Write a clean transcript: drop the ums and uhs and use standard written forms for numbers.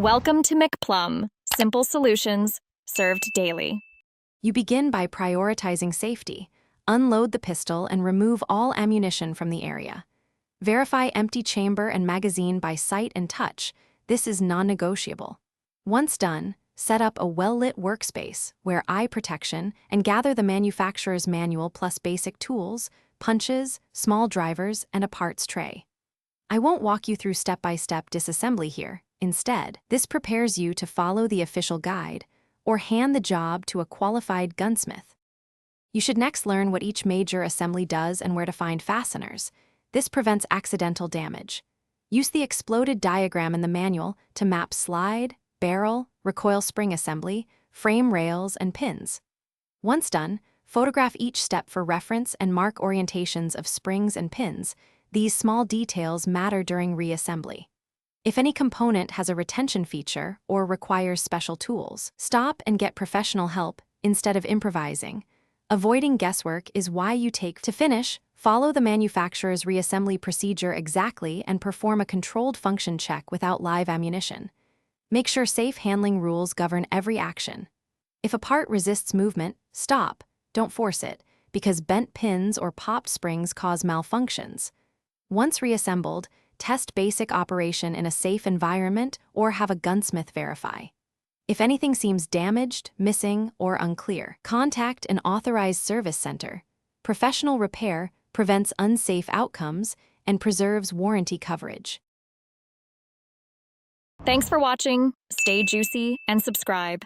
Welcome to McPlum, simple solutions served daily. You begin by prioritizing safety. Unload the pistol and remove all ammunition from the area. Verify empty chamber and magazine by sight and touch. This is non-negotiable. Once done, set up a well-lit workspace, wear eye protection, and gather the manufacturer's manual plus basic tools, punches, small drivers, and a parts tray. I won't walk you through step-by-step disassembly here. Instead, this prepares you to follow the official guide or hand the job to a qualified gunsmith. You should next learn what each major assembly does and where to find fasteners. This prevents accidental damage. Use the exploded diagram in the manual to map slide, barrel, recoil spring assembly, frame rails, and pins. Once done, photograph each step for reference and mark orientations of springs and pins. These small details matter during reassembly. If any component has a retention feature or requires special tools, stop and get professional help instead of improvising. Avoiding guesswork is why you take to finish. Follow the manufacturer's reassembly procedure exactly and perform a controlled function check without live ammunition. Make sure safe handling rules govern every action. If a part resists movement, stop. Don't force it, because bent pins or popped springs cause malfunctions. Once reassembled, test basic operation in a safe environment or have a gunsmith verify. If anything seems damaged, missing, or unclear, contact an authorized service center. Professional repair prevents unsafe outcomes and preserves warranty coverage. Thanks for watching. Stay juicy and subscribe.